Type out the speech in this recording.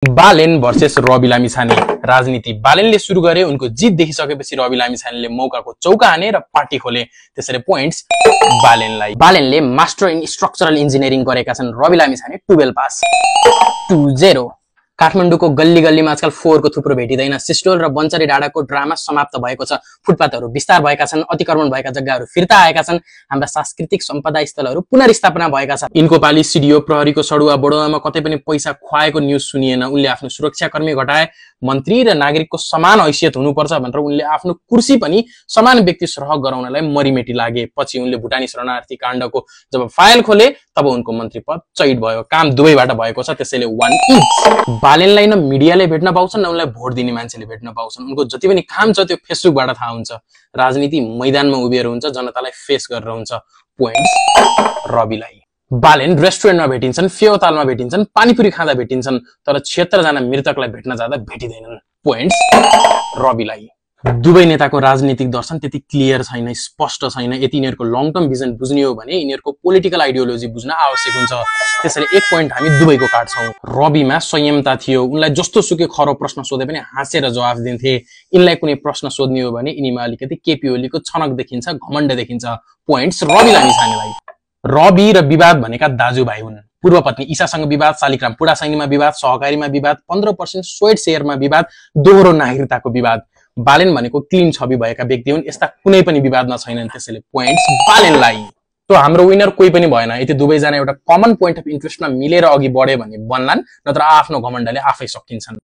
Balen versus Rabi Lamichhane राजनीति बालेनले सुरु गरे। उनको जित देखिसकेपछि रवि लामिछानेले मौकाको चौका हाने र पार्टी खोले। त्यसैले पोइन्ट्स बालेनलाई। बालेनले मास्टर इन स्ट्रक्चरल इन्जिनियरिङ गरेका छन्। रवि लामिछाने 12 पास। 2-0। काठमाडौँको गल्ली गल्लीमा आजकल फोहोरको थुप्रो भेटिँदैन। सिस्टोल र बन्चरी डाँडाको ड्रामा समाप्त भएको छ। फुटपाथहरू विस्तार भएका छन्। अतिक्रमण भएका जग्गाहरू फिर्ता आएका छन्। हाम्रा सांस्कृतिक सम्पदा स्थलहरू पुनर्स्थापना भएका छन्। यिनको पाली सिडिओ प्रहरीको सडुवा बडुवामा कतै पनि पैसा खुवाएको न्युज सुनिएन। उनले आफ्नो सुरक्षाकर्मी घटाए। मन्त्री र नागरिकको समान हैसियत हुनुपर्छ भनेर उनले आफ्नो कुर्सी पनि समान व्यक्ति सरह गराउनलाई मरिमेटी लागे। पछि उनले भुटानी शरणार्थी काण्डको जब फाइल खोले तब उनको मन्त्री पद चैट भयो। काम दुवैबाट भएको छ। त्यसैले 1 इच। बालेनलाई न मिडियाले भेट्न पाउँछन् न उनलाई भोट दिने मान्छेले भेट्न पाउँछन्। उनको जति पनि काम छ त्यो फेसबुकबाट थाहा हुन्छ। राजनीति मैदानमा उभिएर हुन्छ, जनतालाई फेस गरेर हुन्छ। पोइन्ट्स रविलाई। बालेन रेस्टुरेन्टमा भेटिन्छन्, फेवातालमा भेटिन्छन्, पानीपुरी खाँदा भेटिन्छन्, तर 76 जना मृतकलाई भेट्न जाँदा भेटिँदैनन्। पोइन्ट्स रविलाई। दुवै नेताको राजनीतिक दर्शन त्यति क्लियर छैन, स्पष्ट छैन। यदि यिनीहरूको लङ टर्म भिजन बुझ्ने हो भने यिनीहरूको पोलिटिकल आइडियोलोजी बुझ्न आवश्यक हुन्छ। त्यसैले 1 पोइन्ट हामी दुवैको काट्छौँ। रविमा संयमता थियो। उनलाई जस्तो सुकै खरो प्रश्न सोधे पनि हाँसेर जवाफ दिन्थे। यिनलाई कुनै प्रश्न सोध्ने हो भने यिनीमा अलिकति केपी ओलीको छनक देखिन्छ, घमण्ड देखिन्छ। पोइन्ट्स रवि लामिछानेलाई। रवि र विवाद भनेका दाजुभाइ हुन्। पूर्व पत्नी ईशासँग विवाद, शालिग्राम पुडासैनीमा विवाद, सहकारीमा विवाद, 15% स्वेट शेयरमा विवाद, दोहोरो नागरिकताको विवाद। बालेन भनेको क्लीन छवि भएका व्यक्ति हुन्। यस्ता कुनै पनि विवादमा छैनन्। त्यसैले पोइन्ट्स बालेनलाई। तो हाम्रो विनर कोही पनि भएन। यति दुवैजना एउटा कमन पोइन्ट अफ इन्ट्रेस्टमा मिलेर अघि बढे भने बन्लान्, नत्र आफ्नो घमण्डले आफै सकिन्छन्।